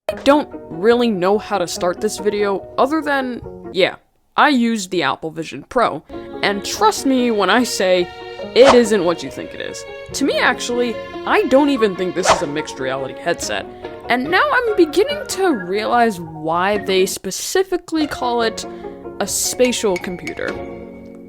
I don't really know how to start this video other than, yeah, I used the Apple Vision Pro, and trust me when I say, it isn't what you think it is. To me, actually, I don't even think this is a mixed reality headset, and now I'm beginning to realize why they specifically call it a spatial computer.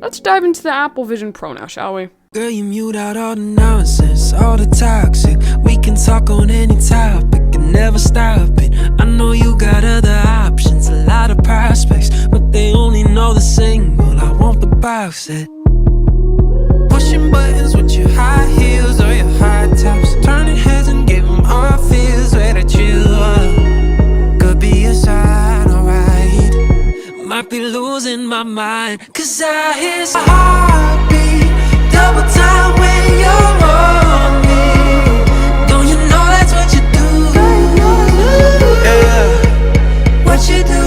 Let's dive into the Apple Vision Pro now, shall we? Girl, you mute out all the nonsense, all the toxic. We can talk on any topic and never stop it. I know you got other options, a lot of prospects, but they only know the single. I want the box set. Pushing buttons with your high heels or your high tops, turning heads and give them all feels where that you are. Could be a sign, alright. Might be losing my mind, cause I hear a heartbeat double time when you're on me. Don't you know that's what you do? Yeah. What you do.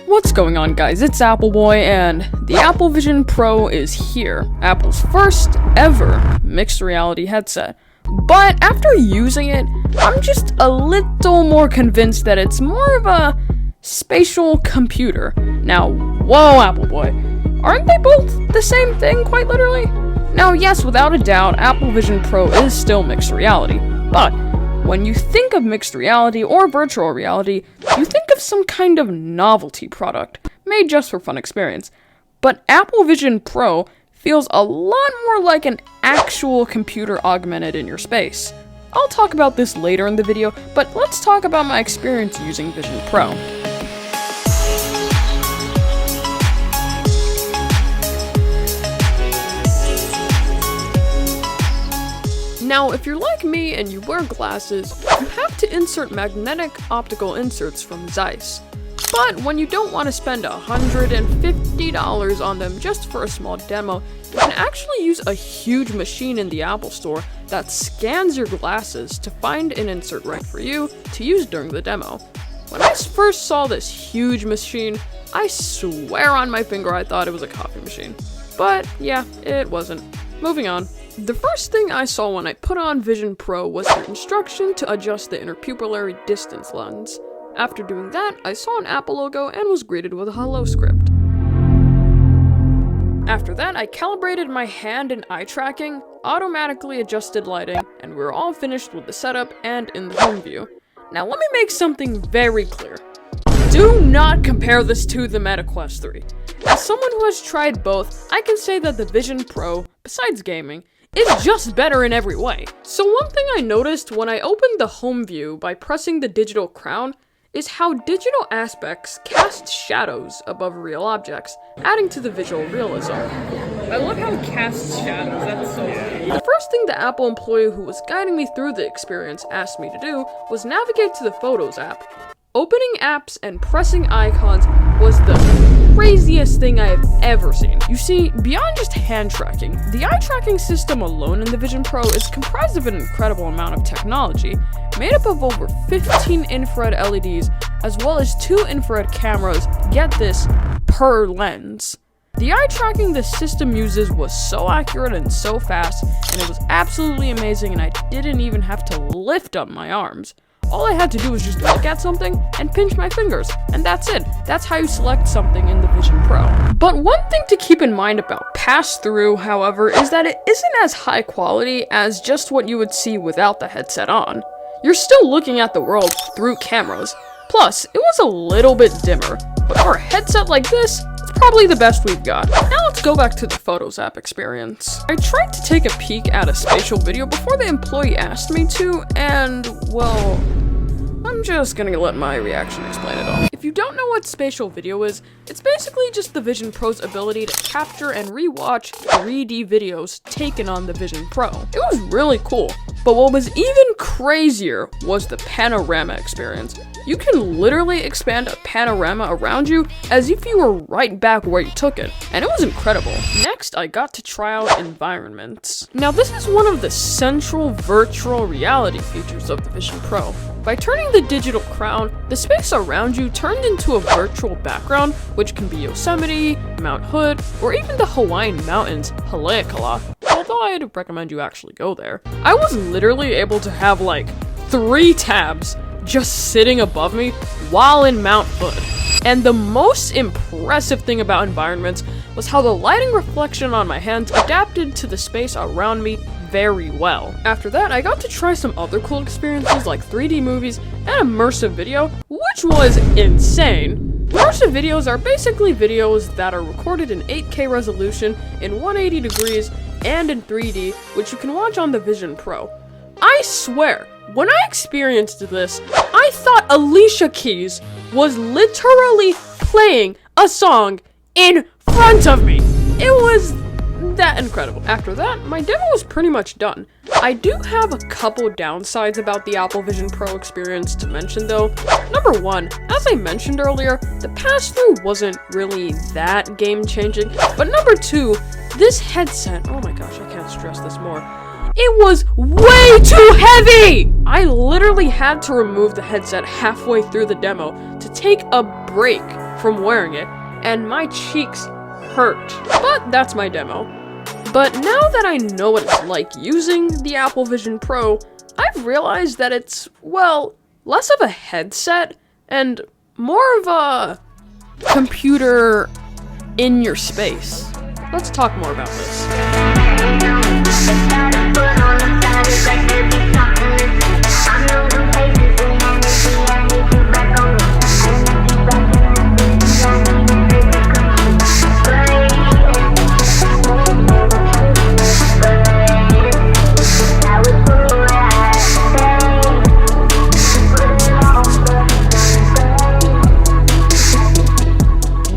What's going on, guys? It's Appleboy, and the Apple Vision Pro is here. Apple's first ever mixed reality headset. But after using it, I'm just a little more convinced that it's more of a spatial computer. Now, whoa, Appleboy, aren't they both the same thing, quite literally? Now, yes, without a doubt, Apple Vision Pro is still mixed reality, but when you think of mixed reality or virtual reality, you think of some kind of novelty product, made just for fun experience. But Apple Vision Pro feels a lot more like an actual computer augmented in your space. I'll talk about this later in the video, but let's talk about my experience using Vision Pro. Now, if you're like me and you wear glasses, you have to insert magnetic optical inserts from Zeiss. But when you don't want to spend $150 on them just for a small demo, you can actually use a huge machine in the Apple Store that scans your glasses to find an insert right for you to use during the demo. When I first saw this huge machine, I swear on my finger I thought it was a coffee machine. But yeah, it wasn't. Moving on. The first thing I saw when I put on Vision Pro was the instruction to adjust the interpupillary distance lens. After doing that, I saw an Apple logo and was greeted with a hello script. After that, I calibrated my hand and eye tracking, automatically adjusted lighting, and we were all finished with the setup and in the home view. Now let me make something very clear. Do not compare this to the Meta Quest 3. As someone who has tried both, I can say that the Vision Pro, besides gaming, is just better in every way. So one thing I noticed when I opened the home view by pressing the digital crown is how digital aspects cast shadows above real objects, adding to the visual realism. I love how it casts shadows, that's so cool. The first thing the Apple employee who was guiding me through the experience asked me to do was navigate to the Photos app. Opening apps and pressing icons was the craziest thing I have ever seen. You see, beyond just hand tracking, the eye tracking system alone in the Vision Pro is comprised of an incredible amount of technology, made up of over 15 infrared LEDs, as well as 2 infrared cameras, get this, per lens. The eye tracking the system uses was so accurate and so fast, and it was absolutely amazing, and I didn't even have to lift up my arms. All I had to do was just look at something and pinch my fingers, and that's it. That's how you select something in the Vision Pro. But one thing to keep in mind about pass-through, however, is that it isn't as high quality as just what you would see without the headset on. You're still looking at the world through cameras. Plus, it was a little bit dimmer, but for a headset like this, it's probably the best we've got. Now let's go back to the Photos app experience. I tried to take a peek at a spatial video before the employee asked me to, and, well, I'm just gonna let my reaction explain it all. If you don't know what spatial video is, it's basically just the Vision Pro's ability to capture and rewatch 3D videos taken on the Vision Pro. It was really cool, but what was even crazier was the panorama experience. You can literally expand a panorama around you as if you were right back where you took it, and it was incredible. Next, I got to try out environments. Now this is one of the central virtual reality features of the Vision Pro. By turning the digital crown, the space around you turned into a virtual background, which can be Yosemite, Mount Hood, or even the Hawaiian mountains, Haleakala, although I'd recommend you actually go there. I was literally able to have like 3 tabs just sitting above me while in Mount Hood. And the most impressive thing about environments was how the lighting reflection on my hands adapted to the space around me very well. After that, I got to try some other cool experiences like 3D movies and immersive video, which was insane. Immersive videos are basically videos that are recorded in 8K resolution in 180 degrees and in 3D, which you can watch on the Vision Pro. I swear, when I experienced this, I thought Alicia Keys was literally playing a song in front of me. It was that incredible. After that, my demo was pretty much done. I do have a couple downsides about the Apple Vision Pro experience to mention though. Number one, as I mentioned earlier, the pass-through wasn't really that game-changing. But number two, this headset, oh my gosh, I can't stress this more. It was way too heavy! I literally had to remove the headset halfway through the demo to take a break from wearing it, and my cheeks hurt. But that's my demo. But now that I know what it's like using the Apple Vision Pro, I've realized that it's, well, less of a headset and more of a computer in your space. Let's talk more about this.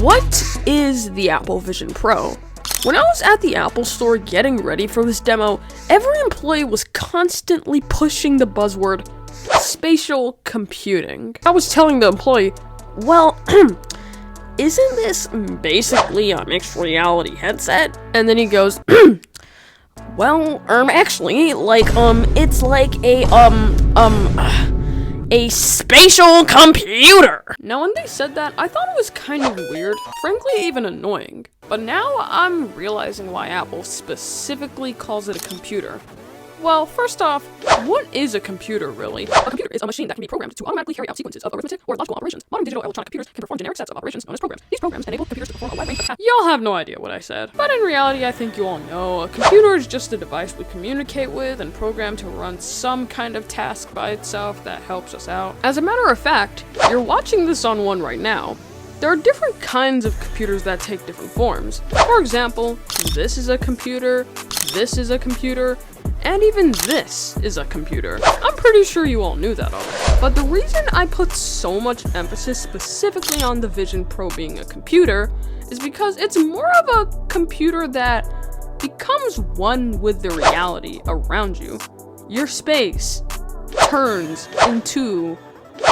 What is the Apple Vision Pro? When I was at the Apple Store getting ready for this demo, every employee was constantly pushing the buzzword spatial computing. I was telling the employee, well, isn't this basically a mixed reality headset? And then he goes, well, actually, like, it's like a spatial computer! Now, when they said that, I thought it was kind of weird, frankly even annoying. But now I'm realizing why Apple specifically calls it a computer. Well, first off, what is a computer, really? A computer is a machine that can be programmed to automatically carry out sequences of arithmetic or logical operations. Modern digital electronic computers can perform generic sets of operations known as programs. These programs enable computers to perform a wide range of tasks. Y'all have no idea what I said. But in reality, I think you all know, a computer is just a device we communicate with and program to run some kind of task by itself that helps us out. As a matter of fact, you're watching this on one right now. There are different kinds of computers that take different forms. For example, this is a computer, this is a computer, and even this is a computer. I'm pretty sure you all knew that already. But the reason I put so much emphasis specifically on the Vision Pro being a computer is because it's more of a computer that becomes one with the reality around you. Your space turns into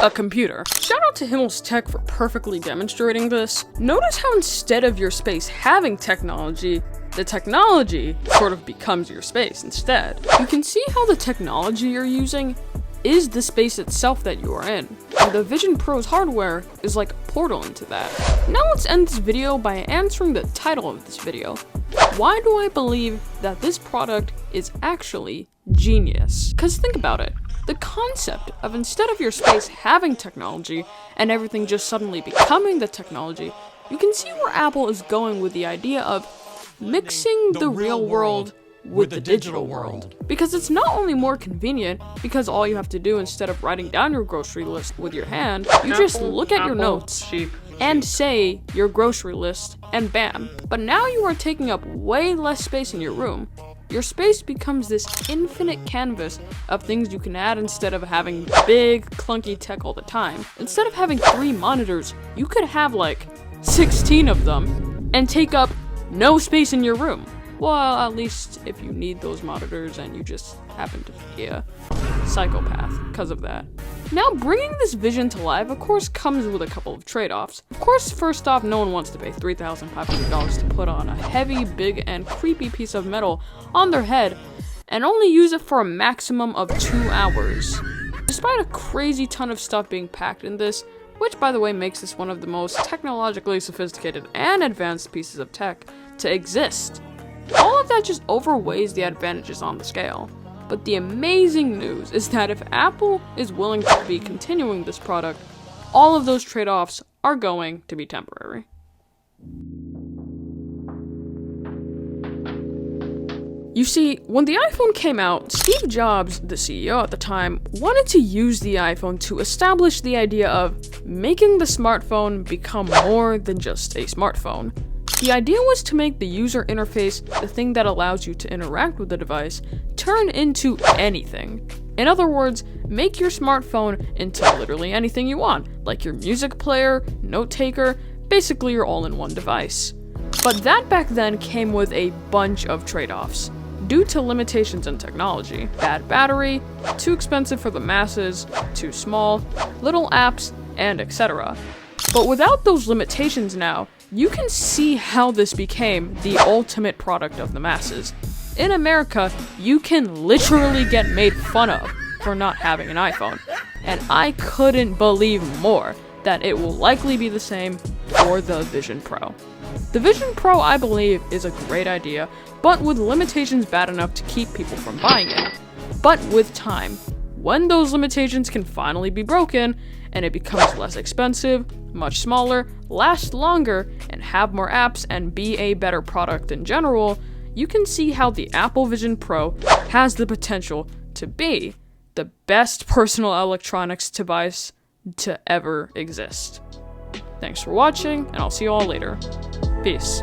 a computer. Shout out to Himmels Tech for perfectly demonstrating this. Notice how instead of your space having technology, the technology sort of becomes your space instead. You can see how the technology you're using is the space itself that you are in. And the Vision Pro's hardware is like a portal into that. Now let's end this video by answering the title of this video. Why do I believe that this product is actually genius? Because think about it. The concept of instead of your space having technology and everything just suddenly becoming the technology, you can see where Apple is going with the idea of mixing the real world with the digital world. Because it's not only more convenient, because all you have to do instead of writing down your grocery list with your hand, you just look at your notes and say your grocery list and bam. But now you are taking up way less space in your room. Your space becomes this infinite canvas of things you can add instead of having big, clunky tech all the time. Instead of having 3 monitors, you could have like 16 of them and take up no space in your room. Well, at least if you need those monitors and you just happen to be a psychopath because of that. Now, bringing this vision to life, of course, comes with a couple of trade-offs. Of course, first off, no one wants to pay $3,500 to put on a heavy, big, and creepy piece of metal on their head and only use it for a maximum of 2 hours. Despite a crazy ton of stuff being packed in this, which by the way makes this one of the most technologically sophisticated and advanced pieces of tech to exist, all of that just overweighs the advantages on the scale. But the amazing news is that if Apple is willing to be continuing this product, all of those trade-offs are going to be temporary. You see, when the iPhone came out, Steve Jobs, the CEO at the time, wanted to use the iPhone to establish the idea of making the smartphone become more than just a smartphone. The idea was to make the user interface, the thing that allows you to interact with the device, turn into anything. In other words, make your smartphone into literally anything you want, like your music player, note taker, basically your all-in-one device. But that back then came with a bunch of trade-offs. Due to limitations in technology, bad battery, too expensive for the masses, too small, little apps, and etc. But without those limitations now, you can see how this became the ultimate product of the masses. In America, you can literally get made fun of for not having an iPhone, and I couldn't believe more that it will likely be the same for the Vision Pro. The Vision Pro, I believe, is a great idea, but with limitations bad enough to keep people from buying it. But with time, when those limitations can finally be broken, and it becomes less expensive, much smaller, last longer, and have more apps and be a better product in general, you can see how the Apple Vision Pro has the potential to be the best personal electronics device to ever exist. Thanks for watching, and I'll see you all later. Peace.